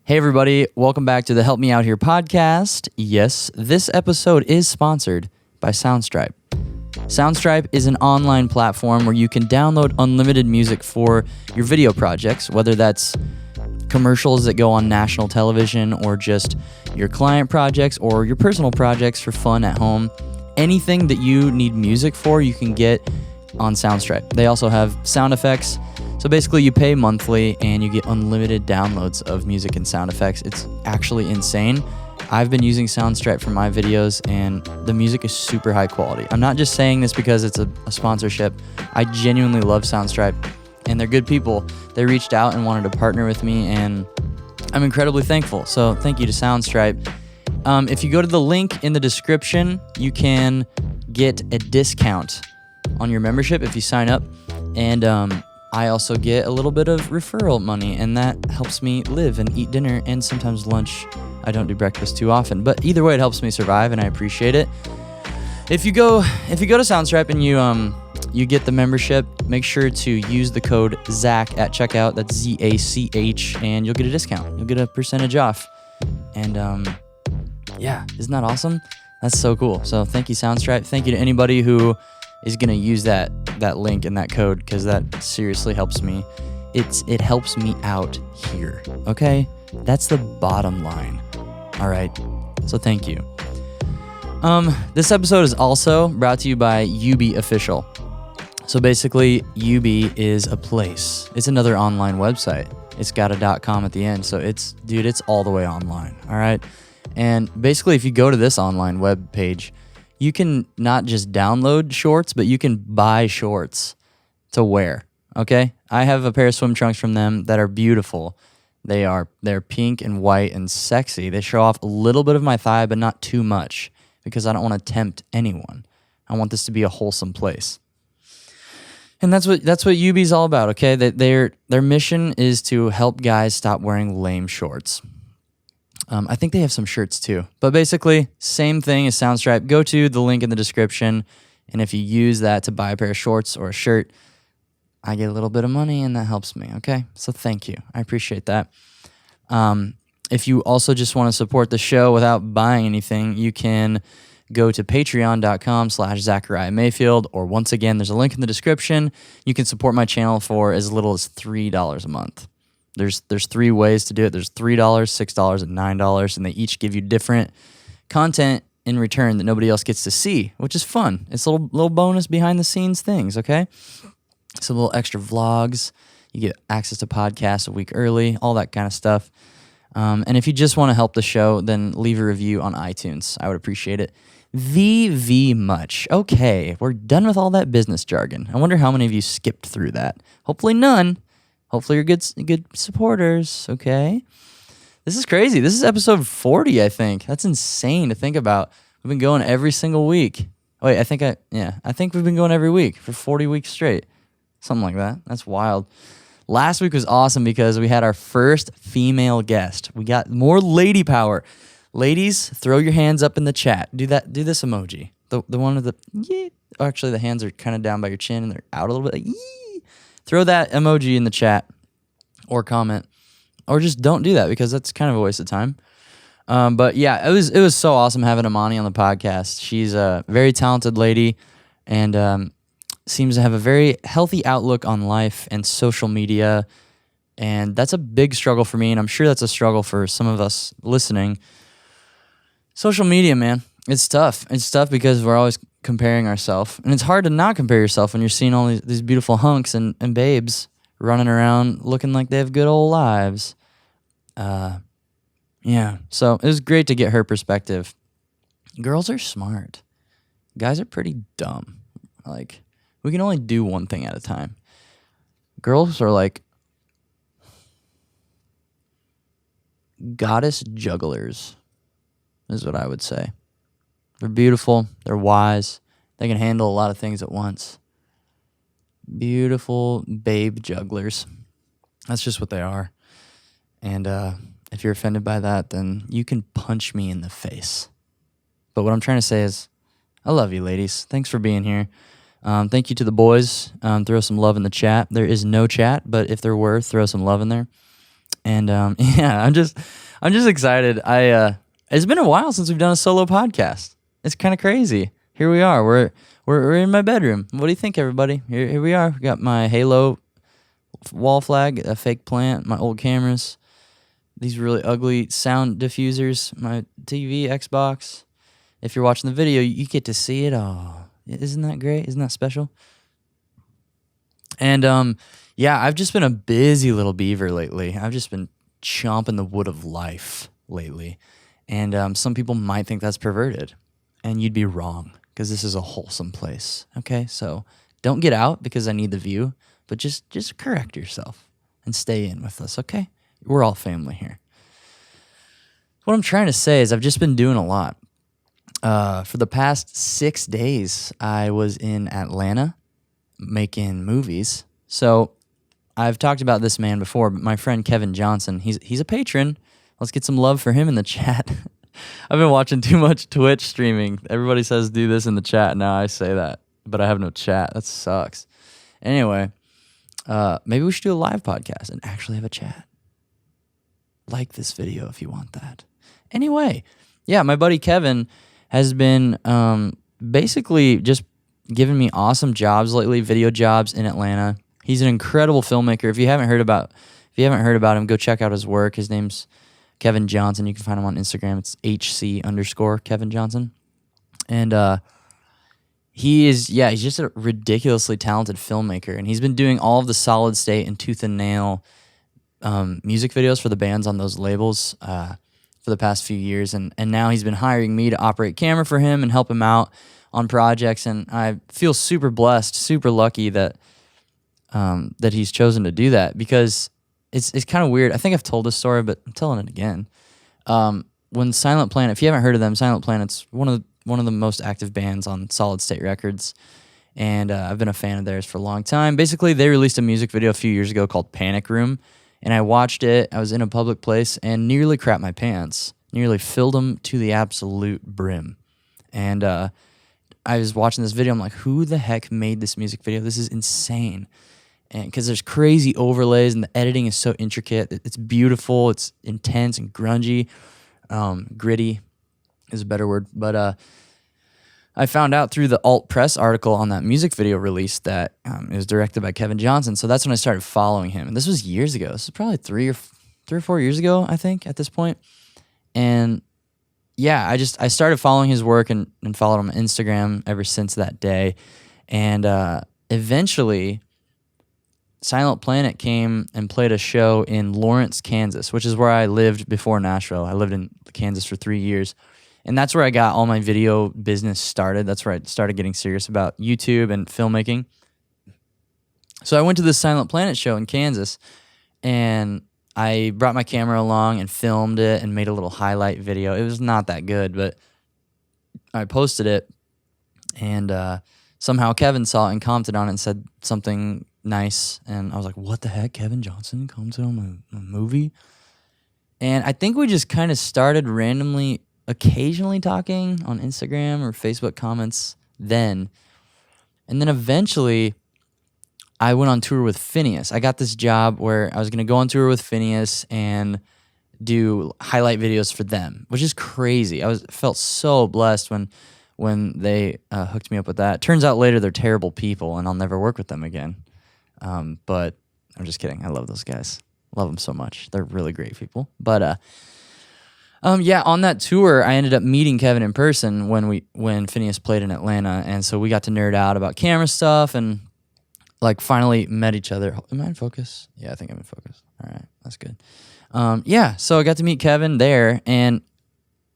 Hey everybody, welcome back to the Help Me Out Here podcast. Yes, this episode is sponsored by Soundstripe. Soundstripe is an online platform where you can download unlimited music for your video projects, whether that's commercials that go on national television or just your client projects or your personal projects for fun at home. Anything that you need music for, you can get on Soundstripe. They also have sound effects. So basically you pay monthly and you get unlimited downloads of music and sound effects. It's actually insane. I've been using Soundstripe for my videos and the music is super high quality. I'm not just saying this because it's a sponsorship. I genuinely love Soundstripe and they're good people. They reached out and wanted to partner with me and I'm incredibly thankful. So thank you to Soundstripe. If you go to the link in the description, you can get a discount on your membership if you sign up. And I also get a little bit of referral money, and that helps me live and eat dinner and sometimes lunch. I don't do breakfast too often, but either way, it helps me survive, and I appreciate it. If you go to Soundstripe and you get the membership, make sure to use the code ZACH at checkout. That's ZACH, and you'll get a discount. You'll get a percentage off. And yeah, isn't that awesome? That's so cool. So thank you, Soundstripe. Thank you to anybody who is going to use that link and that code, because that seriously helps me. It helps me out here, okay? That's the bottom line. All right, so thank you. This episode is also brought to you by Huie Official. So basically, Huie is a place. It's another online website. It's got a .com at the end, so it's all the way online, all right? And basically, if you go to this online web page, you can not just download shorts, but you can buy shorts to wear, okay? I have a pair of swim trunks from them that are beautiful. They're pink and white and sexy. They show off a little bit of my thigh, but not too much, because I don't want to tempt anyone. I want this to be a wholesome place. And that's what Huie's all about, okay? Their mission is to help guys stop wearing lame shorts. I think they have some shirts too. But basically, same thing as Soundstripe. Go to the link in the description, and if you use that to buy a pair of shorts or a shirt, I get a little bit of money, and that helps me, okay? So thank you. I appreciate that. If you also just want to support the show without buying anything, you can go to patreon.com/Zachary Mayfield, or once again, there's a link in the description. You can support my channel for as little as $3 a month. There's three ways to do it. There's $3, $6, and $9, and they each give you different content in return that nobody else gets to see, which is fun. It's a little bonus behind the scenes things, okay? So little extra vlogs. You get access to podcasts a week early, all that kind of stuff. And if you just want to help the show, then leave a review on iTunes. I would appreciate it. VV much. Okay, we're done with all that business jargon. I wonder how many of you skipped through that. Hopefully none. Hopefully you're good supporters, okay? This is crazy. This is episode 40, I think. That's insane to think about. We've been going every single week. Wait, I think we've been going every week for 40 weeks straight. Something like that. That's wild. Last week was awesome because we had our first female guest. We got more lady power. Ladies, throw your hands up in the chat. Do this emoji. The one with the yeah. Actually, the hands are kind of down by your chin and they're out a little bit. Like, throw that emoji in the chat or comment, or just don't do that because that's kind of a waste of time. But yeah, it was so awesome having Amani on the podcast. She's a very talented lady and seems to have a very healthy outlook on life and social media. And that's a big struggle for me, and I'm sure that's a struggle for some of us listening. Social media, man, it's tough. It's tough because we're always comparing ourselves, and it's hard to not compare yourself when you're seeing all these beautiful hunks and babes running around looking like they have good old lives. Yeah, so it was great to get her perspective. Girls are smart. Guys are pretty dumb. Like, we can only do one thing at a time. Girls are like goddess jugglers, is what I would say. They're beautiful. They're wise. They can handle a lot of things at once. Beautiful babe jugglers. That's just what they are. And if you're offended by that, then you can punch me in the face. But what I'm trying to say is, I love you, ladies. Thanks for being here. Thank you to the boys. Throw some love in the chat. There is no chat, but if there were, throw some love in there. And yeah, I'm just excited. It's been a while since we've done a solo podcast. It's kind of crazy. Here we are. We're in my bedroom. What do you think, everybody? Here we are. We got my Halo wall flag, a fake plant, my old cameras, these really ugly sound diffusers, my TV, Xbox. If you're watching the video, you get to see it all. Isn't that great? Isn't that special? And yeah, I've just been a busy little beaver lately. I've just been chomping the wood of life lately. And some people might think that's perverted, and you'd be wrong, because this is a wholesome place. Okay, so don't get out because I need the view, but just correct yourself and stay in with us, okay? We're all family here. What I'm trying to say is I've just been doing a lot. For the past 6 days, I was in Atlanta making movies. So I've talked about this man before, but my friend Kevin Johnson, he's a patron. Let's get some love for him in the chat. I've been watching too much Twitch streaming. Everybody says do this in the chat. Now I say that, but I have no chat. That sucks. Anyway, maybe we should do a live podcast and actually have a chat. Like this video if you want that. Anyway, yeah, my buddy Kevin has been basically just giving me awesome jobs lately, video jobs in Atlanta. He's an incredible filmmaker. If you haven't heard about him, go check out his work. His name's Kevin Johnson. You can find him on Instagram. It's HC_Kevin Johnson. And he's just a ridiculously talented filmmaker. And he's been doing all of the Solid State and Tooth and Nail music videos for the bands on those labels for the past few years. And now he's been hiring me to operate camera for him and help him out on projects. And I feel super blessed, super lucky that he's chosen to do that, because it's kind of weird. I think I've told this story, but I'm telling it again. When Silent Planet, if you haven't heard of them, Silent Planet's one of the most active bands on Solid State Records, and I've been a fan of theirs for a long time. Basically, they released a music video a few years ago called Panic Room, and I watched it. I was in a public place and nearly crapped my pants, nearly filled them to the absolute brim. And I was watching this video. I'm like, who the heck made this music video? This is insane. And because there's crazy overlays and the editing is so intricate. It's beautiful. It's intense and grungy. Gritty is a better word. But I found out through the alt press article on that music video release that it was directed by Kevin Johnson. So that's when I started following him. And this was years ago. This was probably 3 or 4 years ago, I think, at this point. And yeah, I started following his work and followed him on Instagram ever since that day. And eventually, Silent Planet came and played a show in Lawrence, Kansas, which is where I lived before Nashville. I lived in Kansas for 3 years. And that's where I got all my video business started. That's where I started getting serious about YouTube and filmmaking. So I went to this Silent Planet show in Kansas, and I brought my camera along and filmed it and made a little highlight video. It was not that good, but I posted it, and somehow Kevin saw it and commented on it and said something nice. And I was like, what the heck? Kevin Johnson commented on my movie? And I think we just kind of started randomly occasionally talking on Instagram or Facebook comments then. And then eventually I went on tour with Phineas. I got this job where I was going to go on tour with Phineas and do highlight videos for them, which is crazy. Felt so blessed when they hooked me up with that. Turns out later they're terrible people and I'll never work with them again. But I'm just kidding. I love those guys. Love them so much. They're really great people. But yeah, on that tour, I ended up meeting Kevin in person when Phineas played in Atlanta, and so we got to nerd out about camera stuff and like finally met each other. Am I in focus? Yeah, I think I'm in focus. All right, that's good. Yeah, so I got to meet Kevin there, and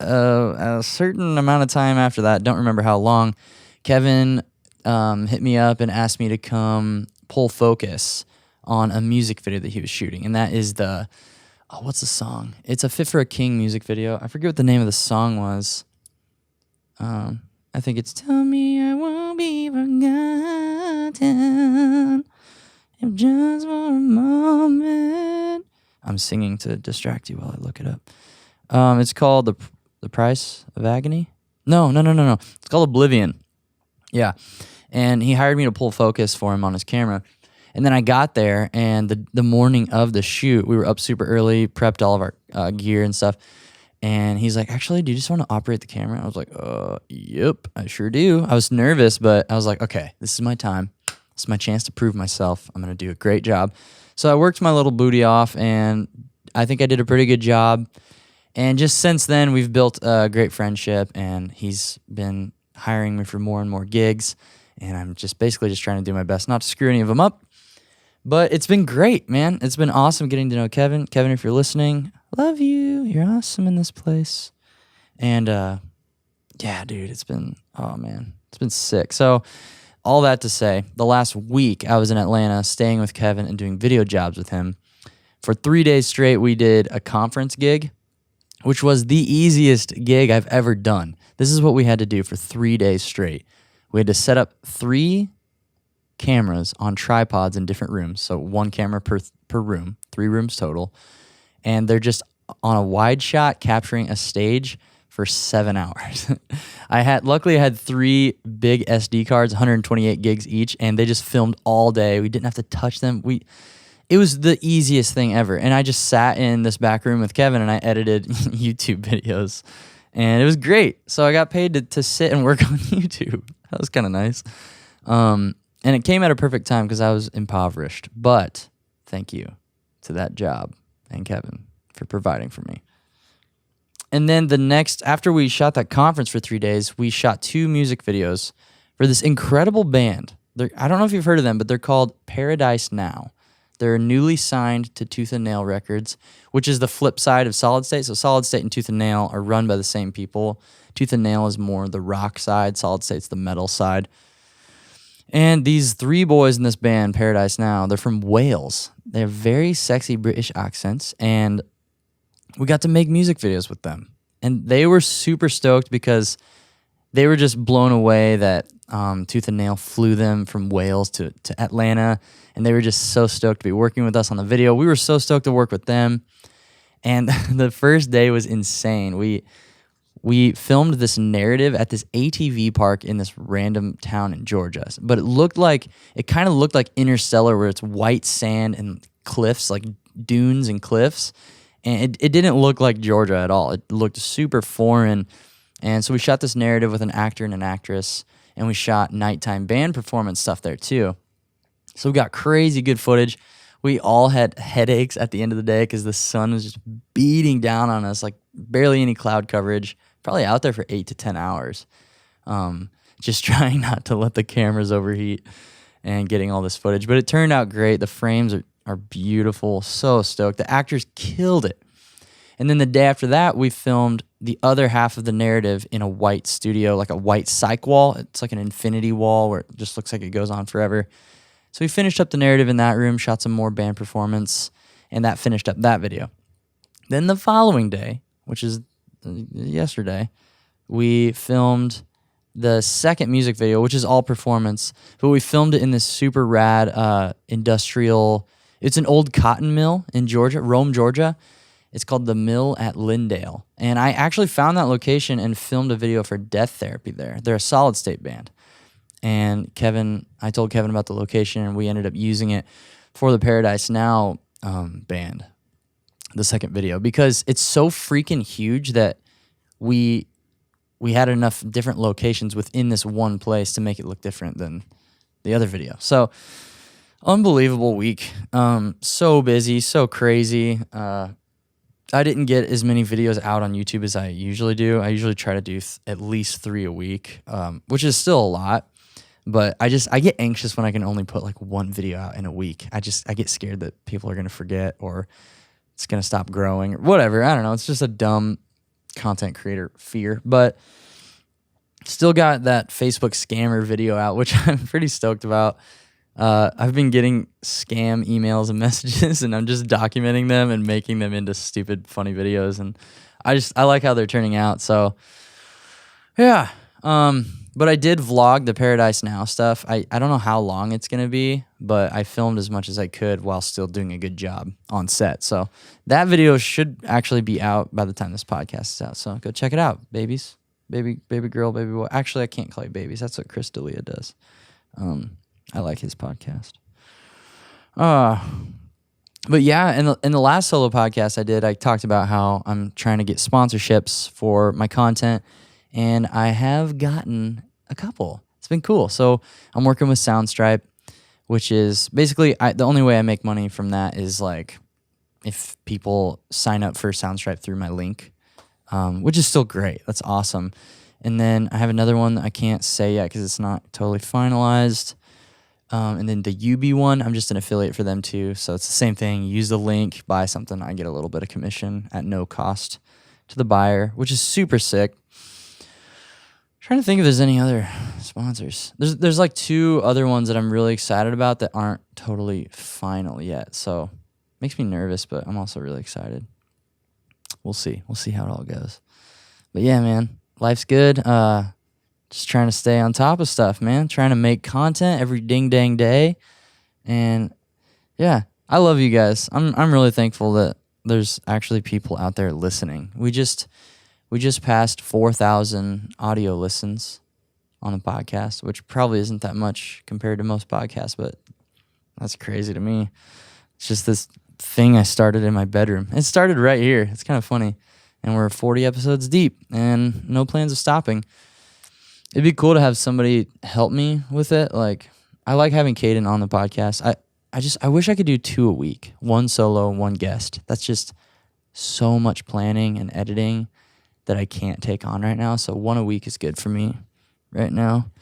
a certain amount of time after that, don't remember how long, Kevin hit me up and asked me to come pull focus on a music video that he was shooting, and that is what's the song? It's a Fit for a King music video. I forget what the name of the song was. I think it's Tell Me I Won't Be Forgotten If Just for a Moment. I'm singing to distract you while I look it up. It's called The Price of Agony? No. It's called Oblivion. Yeah. And he hired me to pull focus for him on his camera. And then I got there, and the morning of the shoot, we were up super early, prepped all of our gear and stuff. And he's like, actually, do you just want to operate the camera? I was like, yep, I sure do. I was nervous, but I was like, okay, this is my time. This is my chance to prove myself. I'm going to do a great job. So I worked my little booty off, and I think I did a pretty good job. And just since then, we've built a great friendship, and he's been hiring me for more and more gigs. And I'm just basically just trying to do my best not to screw any of them up. But it's been great, man. It's been awesome getting to know Kevin. Kevin, if you're listening, love you. You're awesome in this place. And yeah, dude, it's been sick. So all that to say, the last week I was in Atlanta staying with Kevin and doing video jobs with him. For 3 days straight, we did a conference gig, which was the easiest gig I've ever done. This is what we had to do for 3 days straight. We had to set up 3 cameras on tripods in different rooms. So 1 camera per room, 3 rooms total. And they're just on a wide shot capturing a stage for 7 hours. Luckily I had 3 big SD cards, 128 gigs each, and they just filmed all day. We didn't have to touch them. It was the easiest thing ever. And I just sat in this back room with Kevin and I edited YouTube videos. And it was great. So I got paid to sit and work on YouTube. That was kind of nice. And it came at a perfect time because I was impoverished. But thank you to that job and Kevin for providing for me. And then after we shot that conference for 3 days, we shot 2 music videos for this incredible band. I don't know if you've heard of them, but they're called Paradise Now. They're newly signed to Tooth and Nail Records, which is the flip side of Solid State. So Solid State and Tooth and Nail are run by the same people. Tooth and Nail is more the rock side. Solid State's the metal side. And these 3 boys in this band, Paradise Now, they're from Wales. They have very sexy British accents, and we got to make music videos with them. And they were super stoked because they were just blown away that Tooth and Nail flew them from Wales to Atlanta, and they were just so stoked to be working with us on the video. We were so stoked to work with them, and the first day was insane. We filmed this narrative at this ATV park in this random town in Georgia, but it kind of looked like Interstellar, where it's white sand and cliffs, like dunes and cliffs, and it didn't look like Georgia at all. It looked super foreign. And so we shot this narrative with an actor and an actress, and we shot nighttime band performance stuff there too. So we got crazy good footage. We all had headaches at the end of the day because the sun was just beating down on us, like barely any cloud coverage. Probably out there for 8 to 10 hours. Just trying not to let the cameras overheat and getting all this footage. But it turned out great. The frames are beautiful. So stoked. The actors killed it. And then the day after that, we filmed the other half of the narrative in a white studio, like a white cyc wall. It's like an infinity wall where it just looks like it goes on forever. So we finished up the narrative in that room, shot some more band performance, and that finished up that video. Then the following day, which is yesterday, we filmed the second music video, which is all performance, but we filmed it in this super rad industrial, it's an old cotton mill in Georgia, Rome, Georgia. It's called The Mill at Lindale. And I actually found that location and filmed a video for Death Therapy there. They're a Solid State band. And I told Kevin about the location, and we ended up using it for the Paradise Now band, the second video, because it's so freaking huge that we had enough different locations within this one place to make it look different than the other video. So unbelievable week. So busy, so crazy. I didn't get as many videos out on YouTube as I usually do. I usually try to do at least 3 a week, which is still a lot. But I get anxious when I can only put like 1 video out in a week. I get scared that people are going to forget or it's going to stop growing or whatever. I don't know. It's just a dumb content creator fear. But still got that Facebook scammer video out, which I'm pretty stoked about. I've been getting scam emails and messages, and I'm just documenting them and making them into stupid, funny videos. And I like how they're turning out. So, yeah. But I did vlog the Paradise Now stuff. I don't know how long it's going to be, but I filmed as much as I could while still doing a good job on set. So that video should actually be out by the time this podcast is out. So go check it out, babies. Baby girl, baby boy. Actually, I can't call you babies. That's what Chris D'Elia does. I like his podcast. But yeah, in the last solo podcast I did, I talked about how I'm trying to get sponsorships for my content, and I have gotten a couple. It's been cool. So I'm working with Soundstripe, which is basically the only way I make money from that is like if people sign up for Soundstripe through my link, which is still great. That's awesome. And then I have another one that I can't say yet because it's not totally finalized. And then the UB one, I'm just an affiliate for them too. So it's the same thing. You use the link, buy something, I get a little bit of commission at no cost to the buyer, which is super sick. Trying to think if there's any other sponsors. There's like 2 other ones that I'm really excited about that aren't totally final yet. So makes me nervous, but I'm also really excited. We'll see. We'll see how it all goes. But yeah, man, life's good. Just trying to stay on top of stuff, man. Trying to make content every ding dang day. And yeah, I love you guys. I'm really thankful that there's actually people out there listening. We just passed 4,000 audio listens on the podcast, which probably isn't that much compared to most podcasts, but that's crazy to me. It's just this thing I started in my bedroom. It started right here. It's kind of funny. And we're 40 episodes deep and no plans of stopping. It'd be cool to have somebody help me with it. Like, I like having Caden on the podcast. I wish I could do 2 a week. 1 solo, 1 guest. That's just so much planning and editing that I can't take on right now. So 1 a week is good for me right now.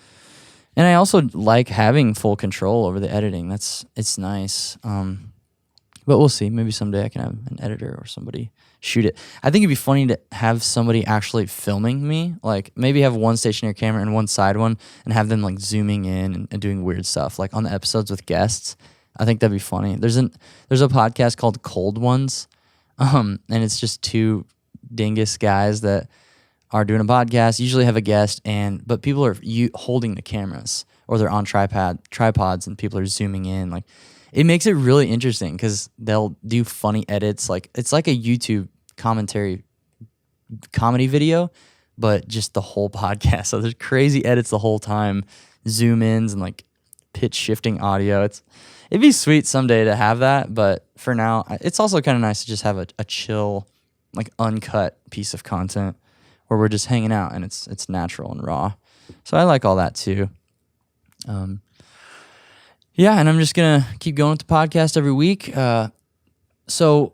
And I also like having full control over the editing. It's nice. But we'll see. Maybe someday I can have an editor or somebody shoot it. I think it'd be funny to have somebody actually filming me. Like maybe have 1 stationary camera and 1 side one and have them like zooming in and doing weird stuff like on the episodes with guests. I think that'd be funny. There's a podcast called Cold Ones. And it's just 2 dingus guys that are doing a podcast, usually have a guest, but people are holding the cameras or they're on tripods and people are zooming in. Like it makes it really interesting because they'll do funny edits. Like it's like a YouTube comedy video, but just the whole podcast. So there's crazy edits the whole time, zoom ins and like pitch shifting audio. It'd be sweet someday to have that, but for now, it's also kind of nice to just have a chill, like uncut piece of content where we're just hanging out and it's natural and raw. So I like all that too. Yeah, and I'm just going to keep going with the podcast every week. So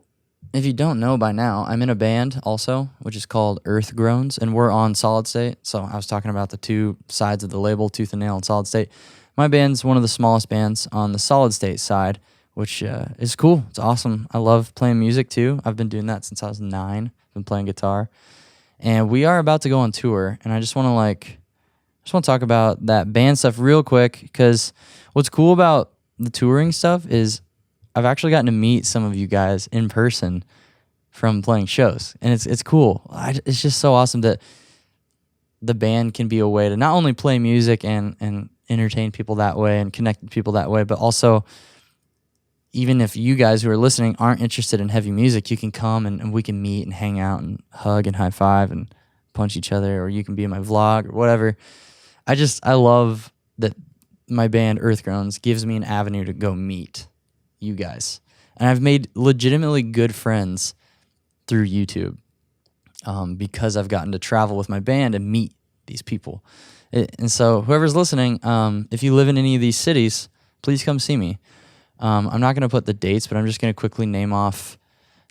if you don't know by now, I'm in a band also, which is called Earth Groans, and we're on Solid State. So I was talking about the 2 sides of the label, Tooth and Nail and Solid State. My band's one of the smallest bands on the Solid State side, which is cool. It's awesome. I love playing music too. I've been doing that since I was 9. I've been playing guitar. And we are about to go on tour, and I just want to talk about that band stuff real quick because what's cool about the touring stuff is I've actually gotten to meet some of you guys in person from playing shows, and it's cool. It's just so awesome that the band can be a way to not only play music and entertain people that way and connect with people that way, but also even if you guys who are listening aren't interested in heavy music, you can come and we can meet and hang out and hug and high five and punch each other, or you can be in my vlog or whatever. I love that my band Earth Groans gives me an avenue to go meet you guys. And I've made legitimately good friends through YouTube because I've gotten to travel with my band and meet these people. And so whoever's listening, if you live in any of these cities, please come see me. I'm not going to put the dates, but I'm just going to quickly name off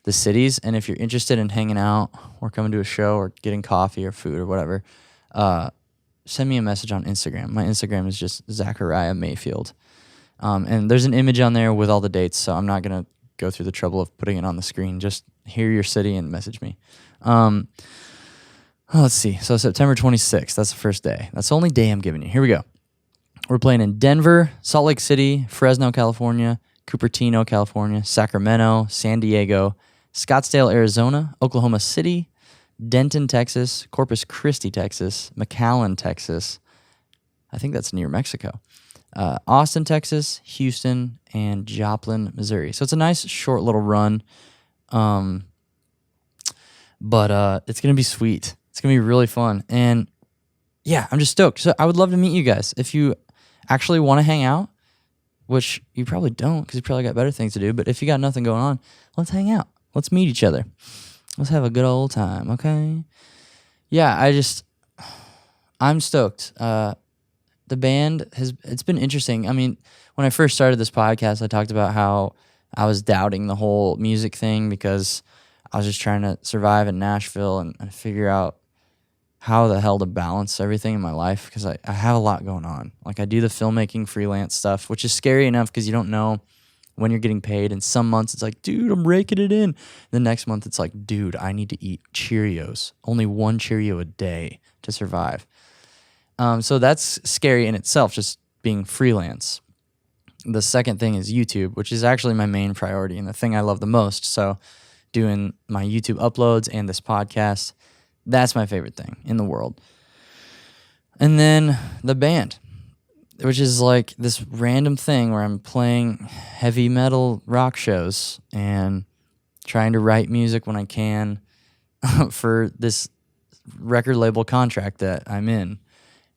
the cities. And if you're interested in hanging out or coming to a show or getting coffee or food or whatever, send me a message on Instagram. My Instagram is just Zachary Mayfield. And there's an image on there with all the dates, so I'm not going to go through the trouble of putting it on the screen. Just hear your city and message me. Let's see. So September 26th, that's the first day. That's the only day I'm giving you. Here we go. We're playing in Denver, Salt Lake City, Fresno, California, Cupertino, California, Sacramento, San Diego, Scottsdale, Arizona, Oklahoma City, Denton, Texas, Corpus Christi, Texas, McAllen, Texas. I think that's near Mexico. Austin, Texas, Houston, and Joplin, Missouri. So it's a nice short little run. But it's going to be sweet. It's going to be really fun. And yeah, I'm just stoked. So I would love to meet you guys. If you actually want to hang out, which you probably don't because you probably got better things to do. But if you got nothing going on, let's hang out. Let's meet each other. Let's have a good old time, okay? Yeah, I'm stoked. The band it's been interesting. I mean, when I first started this podcast, I talked about how I was doubting the whole music thing because I was just trying to survive in Nashville and figure out how the hell to balance everything in my life because I have a lot going on. Like I do the filmmaking freelance stuff, which is scary enough because you don't know when you're getting paid. And some months it's like, dude, I'm raking it in. The next month it's like, dude, I need to eat Cheerios. Only one Cheerio a day to survive. So that's scary in itself, just being freelance. The second thing is YouTube, which is actually my main priority and the thing I love the most. So doing my YouTube uploads and this podcast, that's my favorite thing in the world. And then the band, which is like this random thing where I'm playing heavy metal rock shows and trying to write music when I can for this record label contract that I'm in.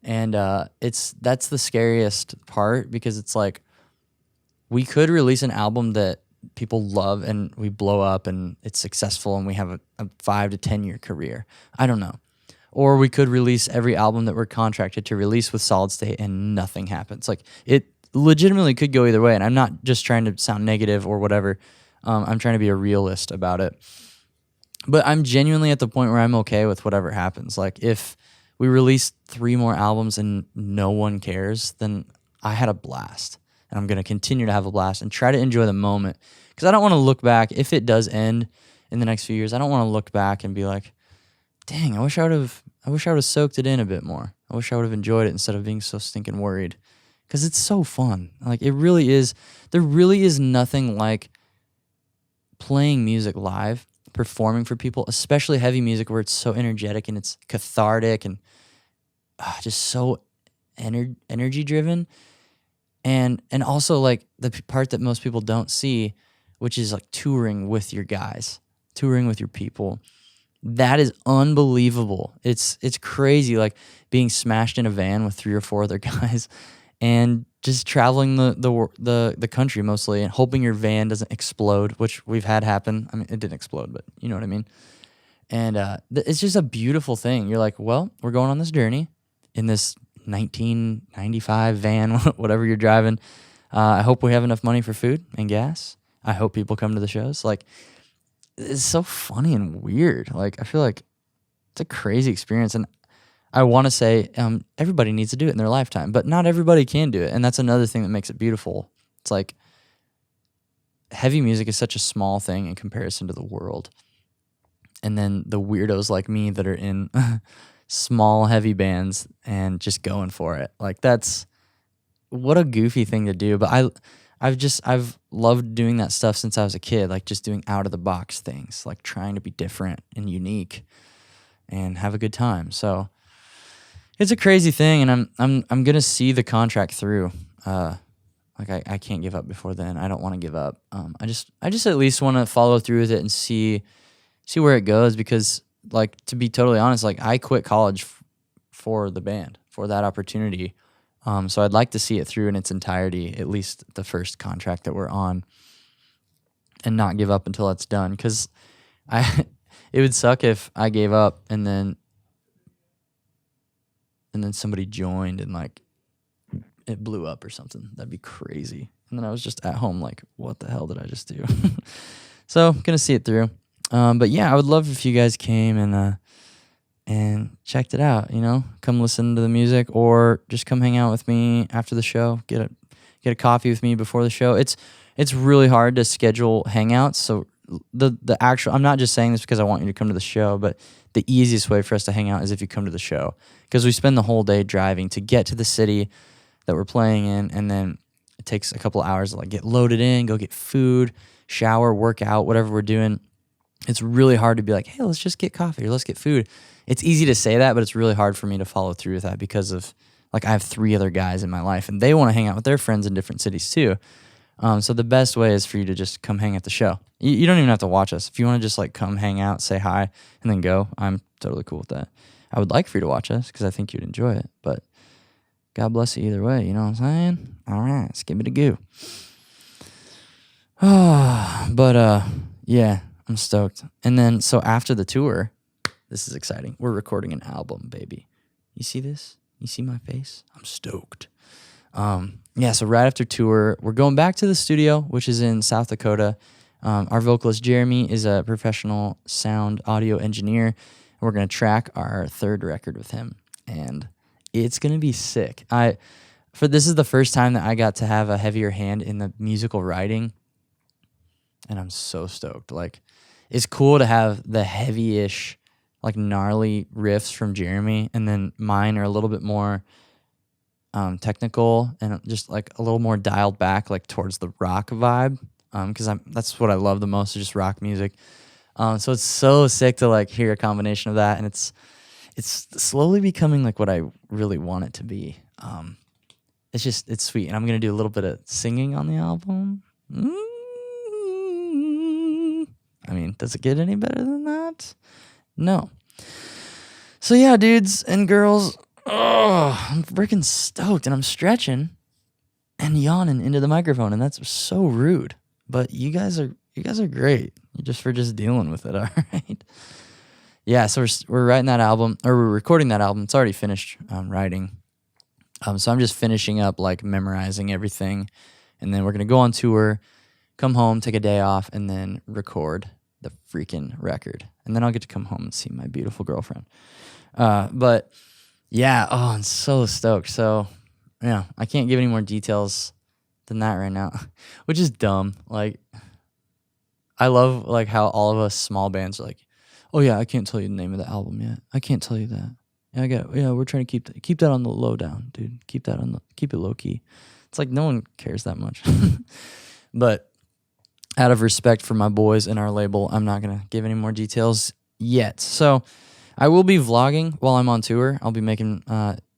And that's the scariest part because it's like we could release an album that people love and we blow up and it's successful and we have a 5 to 10 year career. I don't know. Or we could release every album that we're contracted to release with Solid State and nothing happens. Like it legitimately could go either way. And I'm not just trying to sound negative or whatever. I'm trying to be a realist about it. But I'm genuinely at the point where I'm okay with whatever happens. Like if we release 3 more albums and no one cares, then I had a blast. And I'm going to continue to have a blast and try to enjoy the moment. Because I don't want to look back, if it does end in the next few years, I don't want to look back and be like, dang, I wish I would have soaked it in a bit more. I wish I would have enjoyed it instead of being so stinking worried. Because it's so fun. Like, it really is. There really is nothing like playing music live, performing for people, especially heavy music where it's so energetic and it's cathartic and just so energy driven. And also like the part that most people don't see, which is like touring with your guys, touring with your people. That is unbelievable. It's crazy, like being smashed in a van with 3 or 4 other guys and just traveling the country mostly and hoping your van doesn't explode, which we've had happen. I mean, it didn't explode, but you know what I mean? And it's just a beautiful thing. You're like, well, we're going on this journey in this 1995 van, whatever you're driving. I hope we have enough money for food and gas. I hope people come to the shows. Like, it's so funny and weird. Like, I feel like it's a crazy experience. And I want to say everybody needs to do it in their lifetime, but not everybody can do it. And that's another thing that makes it beautiful. It's like heavy music is such a small thing in comparison to the world. And then the weirdos like me that are in small, heavy bands and just going for it. Like, that's what a goofy thing to do. But I've loved doing that stuff since I was a kid, like just doing out of the box things, like trying to be different and unique and have a good time. So it's a crazy thing, and I'm gonna see the contract through. Like I can't give up before then. I don't want to give up. I just at least want to follow through with it and see where it goes, because like, to be totally honest, like I quit college for the band, for that opportunity. So I'd like to see it through in its entirety, at least the first contract that we're on, and not give up until it's done. Because it would suck if I gave up and then somebody joined and like it blew up or something. That'd be crazy. And then I was just at home like, what the hell did I just do? So gonna see it through. But yeah, I would love if you guys came and checked it out, you know, come listen to the music or just come hang out with me after the show, get a coffee with me before the show. It's really hard to schedule hangouts. So the actual, I'm not just saying this because I want you to come to the show, but the easiest way for us to hang out is if you come to the show, because we spend the whole day driving to get to the city that we're playing in. And then it takes a couple of hours to like get loaded in, go get food, shower, work out, whatever we're doing. It's really hard to be like, hey, let's just get coffee or let's get food. It's easy to say that, but it's really hard for me to follow through with that because of, like, I have 3 other guys in my life and they want to hang out with their friends in different cities too. So the best way is for you to just come hang at the show. You don't even have to watch us. If you want to just like come hang out, say hi, and then go, I'm totally cool with that. I would like for you to watch us because I think you'd enjoy it, but God bless you either way. You know what I'm saying? All right, let's give it a go. But yeah, I'm stoked. And then so after the tour, this is exciting. We're recording an album, baby. You see this? You see my face? I'm stoked. Yeah, so right after tour, we're going back to the studio, which is in South Dakota. Our vocalist Jeremy is a professional sound audio engineer. We're going to track our third record with him, and it's going to be sick. This is the first time that I got to have a heavier hand in the musical writing, and I'm so stoked. Like, it's cool to have the heavy-ish, like gnarly riffs from Jeremy, and then mine are a little bit more technical and just like a little more dialed back, like towards the rock vibe. Because that's what I love the most, is just rock music. So it's so sick to like hear a combination of that, and it's slowly becoming like what I really want it to be. It's sweet, and I'm gonna do a little bit of singing on the album. I mean, does it get any better than that? No. So yeah, dudes and girls, I'm freaking stoked, and I'm stretching and yawning into the microphone, and that's so rude. But you guys are great, just for just dealing with it. All right. Yeah, so we're writing that album, or we're recording that album. It's already finished writing. So I'm just finishing up, like, memorizing everything, and then we're gonna go on tour, come home, take a day off, and then record the freaking record. And then I'll get to come home and see my beautiful girlfriend. But yeah, I'm so stoked. So yeah, I can't give any more details than that right now, which is dumb. Like, I love like how all of us small bands are like, oh yeah, I can't tell you the name of the album yet. I can't tell you that. We're trying to keep that on the low down, dude. Keep it low key. It's like no one cares that much. But out of respect for my boys and our label, I'm not gonna give any more details yet. So I will be vlogging while I'm on tour. I'll be making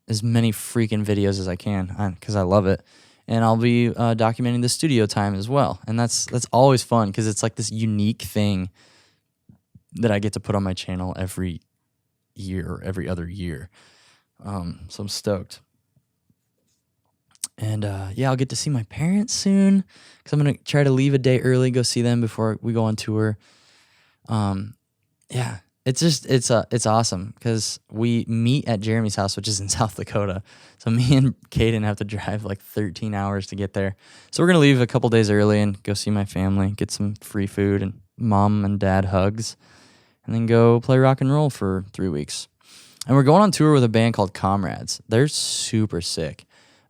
as many freaking videos as I can because I love it. And I'll be documenting the studio time as well. And that's always fun because it's like this unique thing that I get to put on my channel every year or every other year. So I'm stoked. And yeah, I'll get to see my parents soon because I'm going to try to leave a day early, go see them before we go on tour. Yeah, it's awesome because we meet at Jeremy's house, which is in South Dakota. So me and Caden have to drive like 13 hours to get there. So we're going to leave a couple days early and go see my family, get some free food and mom and dad hugs, and then go play rock and roll for 3 weeks. And we're going on tour with a band called Comrades. They're super sick.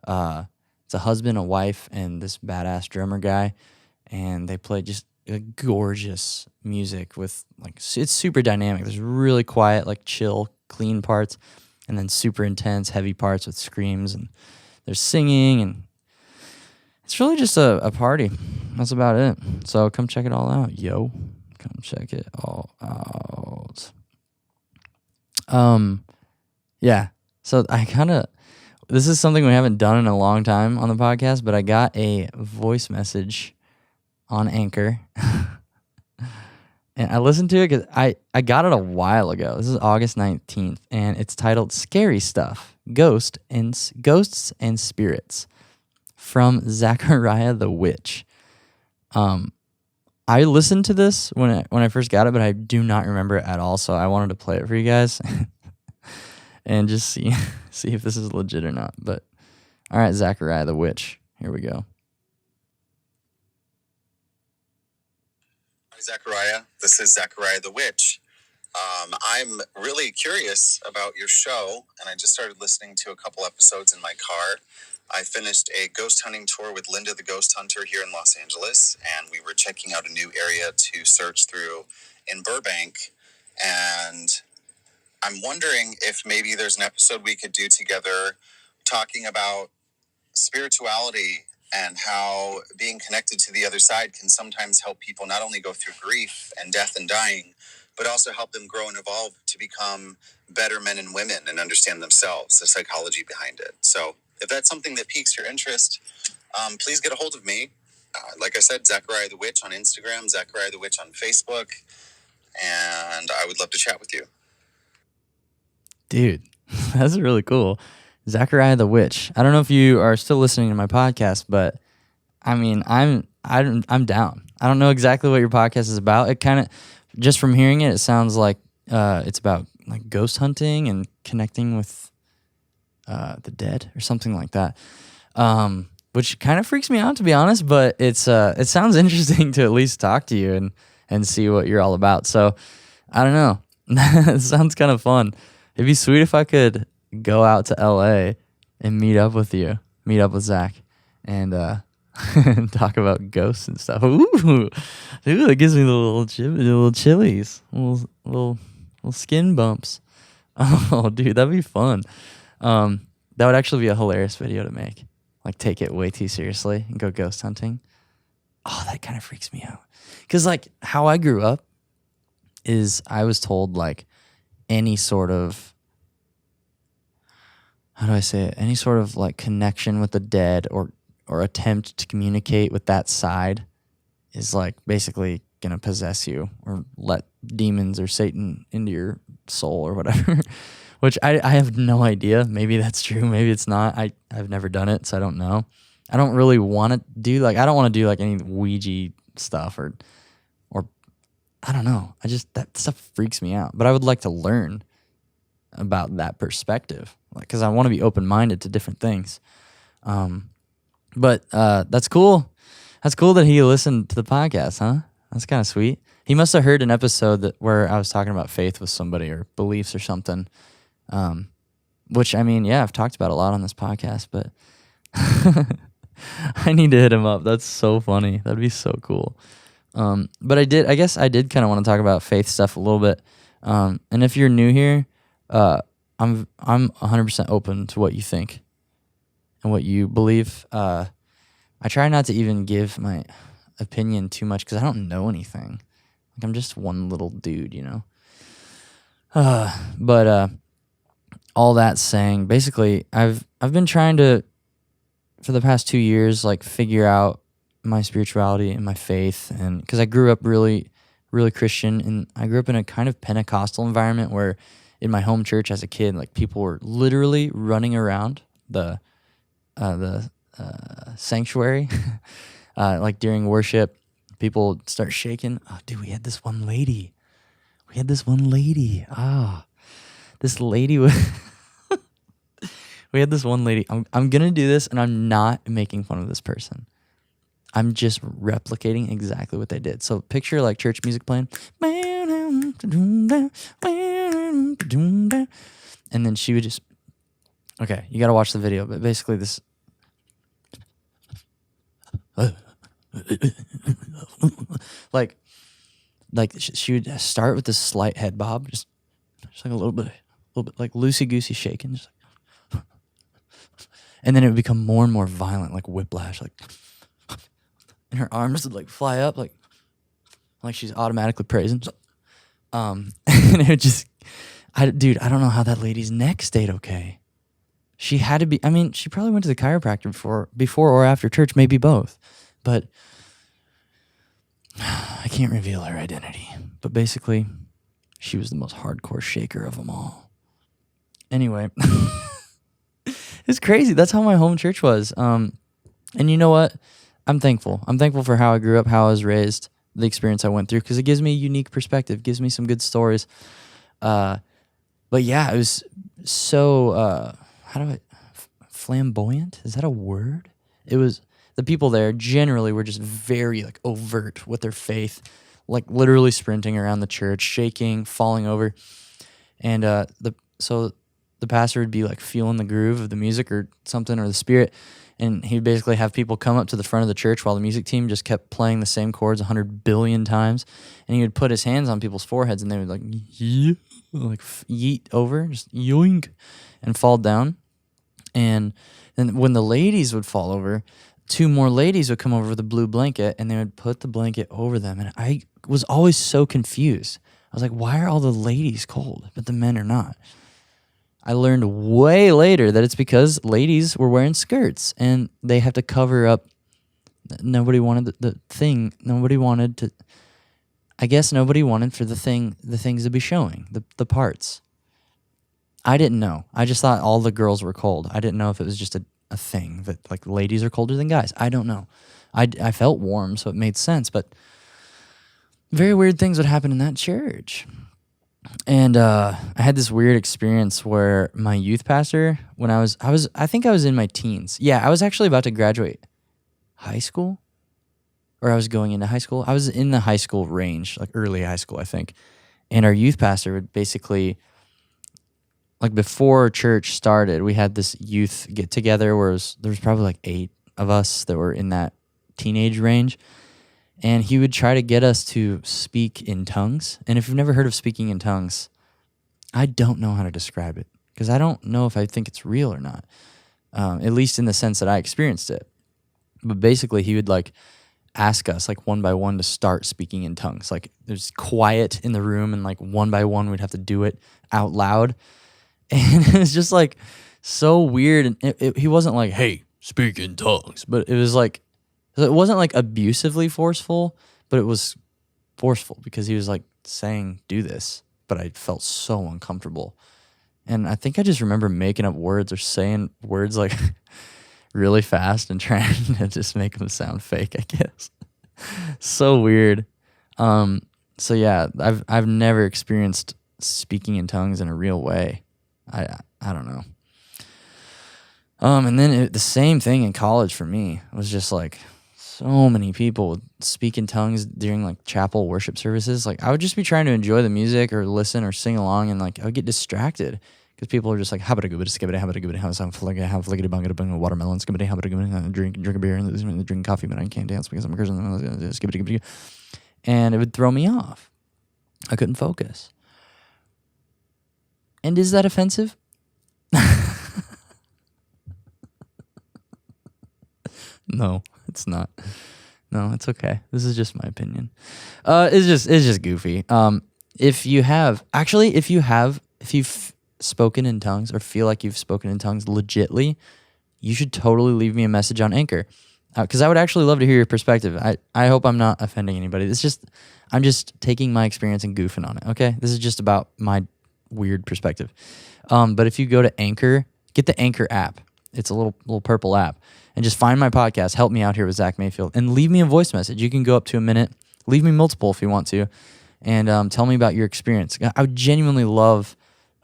It's a husband, a wife, and this badass drummer guy. And they play just gorgeous music with, like, it's super dynamic. There's really quiet, like, chill, clean parts, and then super intense, heavy parts with screams, and there's singing, and it's really just a party. That's about it. So come check it all out, yo. Come check it all out. Yeah. So this is something we haven't done in a long time on the podcast, but I got a voice message on Anchor. And I listened to it because I got it a while ago. This is August 19th, and it's titled Scary Stuff, Ghosts and Spirits from Zachariah the Witch. I listened to this when I first got it, but I do not remember it at all, so I wanted to play it for you guys and just see if this is legit or not. But all right, Zachariah the Witch, here we go. Hi, Zachariah. This is Zachariah the Witch. I'm really curious about your show, and I just started listening to a couple episodes in my car. I finished a ghost hunting tour with Linda the Ghost Hunter here in Los Angeles, and we were checking out a new area to search through in Burbank. And I'm wondering if maybe there's an episode we could do together talking about spirituality and how being connected to the other side can sometimes help people not only go through grief and death and dying, but also help them grow and evolve to become better men and women and understand themselves, the psychology behind it. So if that's something that piques your interest, please get a hold of me. Like I said, Zachariah the Witch on Instagram, Zachariah the Witch on Facebook, and I would love to chat with you. Dude, that's really cool. Zachary the Witch. I don't know if you are still listening to my podcast, but I mean, I'm down. I don't know exactly what your podcast is about. It kind of, just from hearing it, it sounds like it's about like ghost hunting and connecting with the dead or something like that. Which kind of freaks me out, to be honest, but it sounds interesting to at least talk to you and see what you're all about. So I don't know. It sounds kind of fun. It'd be sweet if I could go out to LA and meet up with Zach, and talk about ghosts and stuff. Ooh, that gives me the little chilies, little skin bumps. Oh, dude, that'd be fun. That would actually be a hilarious video to make. Like, take it way too seriously and go ghost hunting. Oh, that kind of freaks me out. Because, like, how I grew up is I was told, like, any sort of, how do I say it? Any sort of, like, connection with the dead or attempt to communicate with that side is, like, basically going to possess you or let demons or Satan into your soul or whatever. Which I have no idea. Maybe that's true. Maybe it's not. I've never done it, so I don't know. I don't really want to do, like, I don't want to do, like, any Ouija stuff or I don't know. That stuff freaks me out. But I would like to learn about that perspective, like, because I want to be open-minded to different things. But that's cool. That's cool that he listened to the podcast, huh? That's kind of sweet. He must have heard an episode where I was talking about faith with somebody or beliefs or something. Which, I mean, yeah, I've talked about a lot on this podcast, but I need to hit him up. That's so funny. That'd be so cool. But I guess I did kind of want to talk about faith stuff a little bit. And if you're new here, I'm 100% open to what you think and what you believe. I try not to even give my opinion too much because I don't know anything. Like, I'm just one little dude, you know? But all that saying, basically, I've been trying to, for the past 2 years, like, figure out my spirituality and my faith, and because I grew up really, really Christian, and I grew up in a kind of Pentecostal environment where, in my home church as a kid, like, people were literally running around the sanctuary, like, during worship, people would start shaking. Oh, dude, we had this one lady. This lady was. We had this one lady. I'm gonna do this, and I'm not making fun of this person. I'm just replicating exactly what they did. So picture, like, church music playing, and then she would just. Okay, you gotta watch the video, but basically this. like she would start with this slight head bob, just like a little bit like loosey goosey shaking, just like, and then it would become more and more violent, like whiplash, like, and her arms would, like, fly up, like she's automatically praising. And it would just, I don't know how that lady's neck stayed okay. She had to be. I mean, she probably went to the chiropractor before or after church, maybe both, but I can't reveal her identity. But basically, she was the most hardcore shaker of them all. Anyway, it's crazy. That's how my home church was. And you know what? I'm thankful. I'm thankful for how I grew up, how I was raised, the experience I went through, because it gives me a unique perspective, gives me some good stories. But yeah, it was so, flamboyant? Is that a word? It was, the people there generally were just very, like, overt with their faith, like, literally sprinting around the church, shaking, falling over. And so the pastor would be, like, feeling the groove of the music or something, or the spirit, and he'd basically have people come up to the front of the church while the music team just kept playing the same chords 100 billion times, and he would put his hands on people's foreheads, and they would, like, yeet over, just yoink, and fall down. And then when the ladies would fall over, 2 more ladies would come over with a blue blanket, and they would put the blanket over them. And I was always so confused. I was like, why are all the ladies cold, but the men are not? I learned way later that it's because ladies were wearing skirts, and they have to cover up. Nobody wanted the thing. Nobody wanted to. I guess nobody wanted for the things to be showing, the parts. I didn't know. I just thought all the girls were cold. I didn't know if it was just a thing that like ladies are colder than guys. I don't know. I felt warm, so it made sense, but very weird things would happen in that church. And I had this weird experience where my youth pastor, when I think I was in my teens. Yeah, I was actually about to graduate high school, or I was going into high school. I was in the high school range, like early high school, I think. And our youth pastor would basically, like before church started, we had this youth get together where there was probably like 8 of us that were in that teenage range. And he would try to get us to speak in tongues. And if you've never heard of speaking in tongues, I don't know how to describe it because I don't know if I think it's real or not, at least in the sense that I experienced it. But basically, he would like ask us like one by one to start speaking in tongues. Like there's quiet in the room and like one by one we'd have to do it out loud. And it's just like so weird. And he wasn't like, hey, speak in tongues. But it was like, it wasn't like abusively forceful, but it was forceful because he was like saying, do this. But I felt so uncomfortable. And I think I just remember making up words or saying words like really fast and trying to just make them sound fake, I guess. So weird. So yeah, I've never experienced speaking in tongues in a real way. I don't know. And then the same thing in college for me. It was just like so many people would speak in tongues during like chapel worship services. Like I would just be trying to enjoy the music or listen or sing along, and like I would get distracted because people are just like watermelon, drink a beer and drink coffee, but I can't dance because I'm a Christian. And it would throw me off. I couldn't focus. And is that offensive? No, it's not. No, it's okay. This is just my opinion. It's just goofy. If you've spoken in tongues or feel like you've spoken in tongues legitly, you should totally leave me a message on Anchor. Because I would actually love to hear your perspective. I hope I'm not offending anybody. I'm just taking my experience and goofing on it, okay? This is just about my weird perspective. But if you go to Anchor, get the Anchor app. It's a little purple app. And just find my podcast, Help Me Out Here with Zach Mayfield, and leave me a voice message. You can go up to a minute. Leave me multiple if you want to. And tell me about your experience. I would genuinely love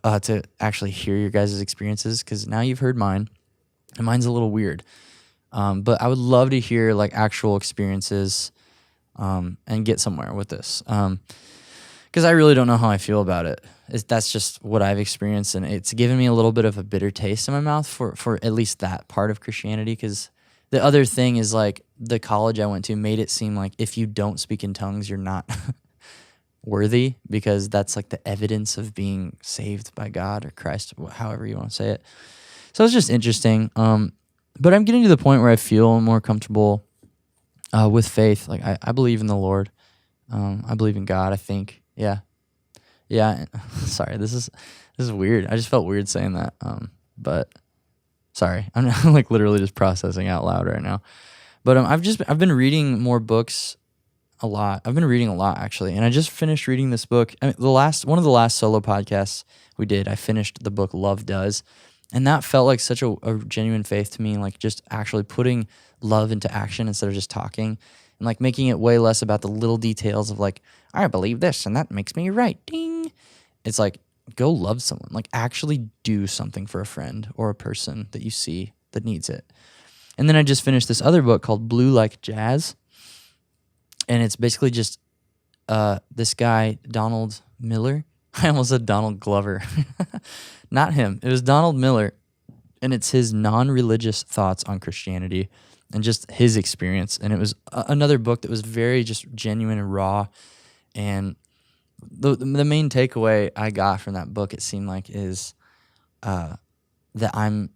to actually hear your guys' experiences because now you've heard mine. And mine's a little weird. But I would love to hear like actual experiences and get somewhere with this. Because I really don't know how I feel about it. That's just what I've experienced, and it's given me a little bit of a bitter taste in my mouth for at least that part of Christianity, because the other thing is like the college I went to made it seem like if you don't speak in tongues, you're not worthy, because that's like the evidence of being saved by God or Christ, however you want to say it. So it's just interesting. But I'm getting to the point where I feel more comfortable with faith. Like I believe in the Lord. I believe in God, I think. Yeah. Sorry, this is weird. I just felt weird saying that. But sorry, I'm like literally just processing out loud right now. But I've been reading more books a lot. I've been reading a lot actually, and I just finished reading this book. I mean, one of the last solo podcasts we did, I finished the book Love Does, and that felt like such a genuine faith to me. Like just actually putting love into action instead of just talking. And like making it way less about the little details of like, I believe this and that makes me right. Ding. It's like, go love someone. Like actually do something for a friend or a person that you see that needs it. And then I just finished this other book called Blue Like Jazz. And it's basically just this guy, Donald Miller. I almost said Donald Glover. Not him. It was Donald Miller. And it's his non-religious thoughts on Christianity and just his experience. And it was another book that was very just genuine and raw. And the main takeaway I got from that book, it seemed like, is that I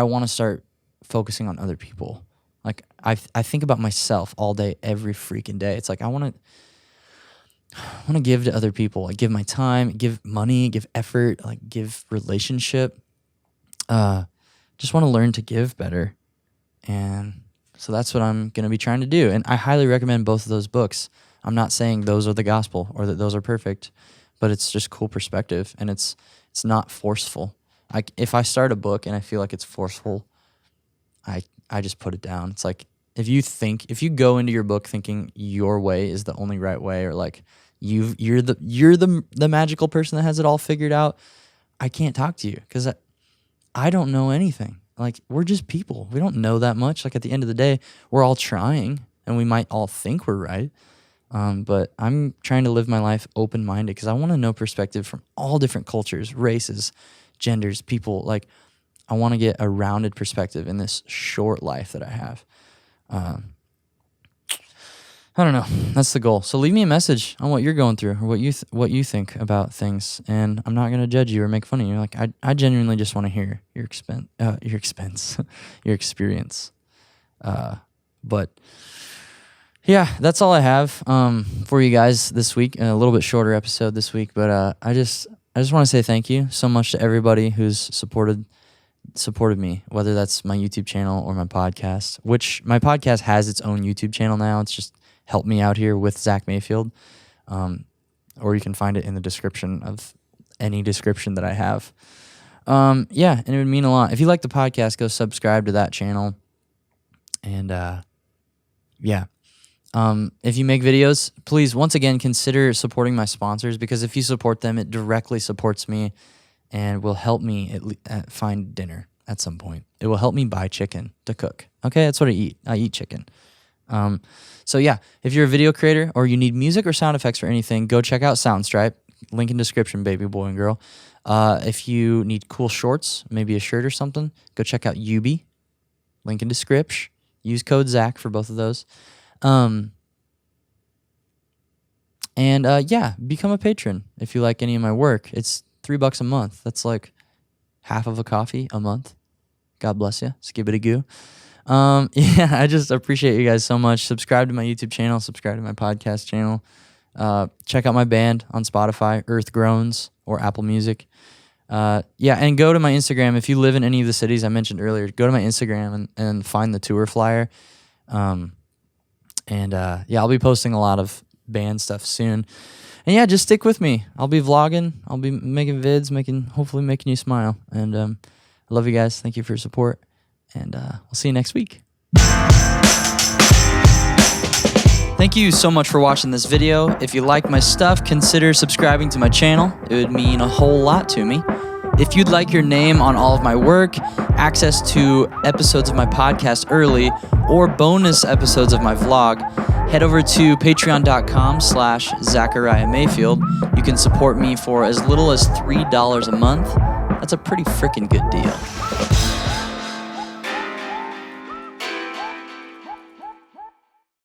want to start focusing on other people. Like I think about myself all day, every freaking day. It's like I want to give to other people. Like give my time, give money, give effort, like give relationship. Just want to learn to give better. And so that's what I'm going to be trying to do. And I highly recommend both of those books. I'm not saying those are the gospel or that those are perfect, but it's just cool perspective, and it's not forceful. If I start a book and I feel like it's forceful, I just put it down. It's like if you go into your book thinking your way is the only right way, or like you're the magical person that has it all figured out, I can't talk to you because I don't know anything. Like, we're just people. We don't know that much. Like, at the end of the day, we're all trying, and we might all think we're right. But I'm trying to live my life open-minded because I want to know perspective from all different cultures, races, genders, people. Like, I want to get a rounded perspective in this short life that I have. I don't know. That's the goal. So leave me a message on what you're going through or what you think about things, and I'm not going to judge you or make fun of you. Like, I genuinely just want to hear your experience. But yeah, that's all I have for you guys this week. A little bit shorter episode this week, but I just want to say thank you so much to everybody who's supported me, whether that's my YouTube channel or my podcast, which my podcast has its own YouTube channel now. It's just Help Me Out Here with Zach Mayfield. Or you can find it in the description of any description that I have. Yeah, and it would mean a lot. If you like the podcast, go subscribe to that channel. And yeah. If you make videos, please, once again, consider supporting my sponsors, because if you support them, it directly supports me and will help me find dinner at some point. It will help me buy chicken to cook. Okay, that's what I eat. I eat chicken. So yeah, if you're a video creator or you need music or sound effects or anything, go check out Soundstripe. Link in description, baby boy and girl. If you need cool shorts, maybe a shirt or something, go check out Huie. Link in description. Use code Zach for both of those. Yeah, become a patron if you like any of my work. It's $3 a month. That's like half of a coffee a month. God bless you. Skibbity goo. Yeah, I just appreciate you guys so much. Subscribe to my YouTube channel. Subscribe to my podcast channel. Check out my band on Spotify, Earth Groans, or Apple Music. Yeah, and go to my Instagram. If you live in any of the cities I mentioned earlier, go to my Instagram and find the tour flyer. Yeah, I'll be posting a lot of band stuff soon. And yeah, just stick with me. I'll be vlogging. I'll be making vids, hopefully making you smile. And I love you guys. Thank you for your support. And we'll see you next week. Thank you so much for watching this video. If you like my stuff, consider subscribing to my channel. It would mean a whole lot to me. If you'd like your name on all of my work, access to episodes of my podcast early, or bonus episodes of my vlog, head over to patreon.com/Zachary Mayfield. You can support me for as little as $3 a month. That's a pretty freaking good deal.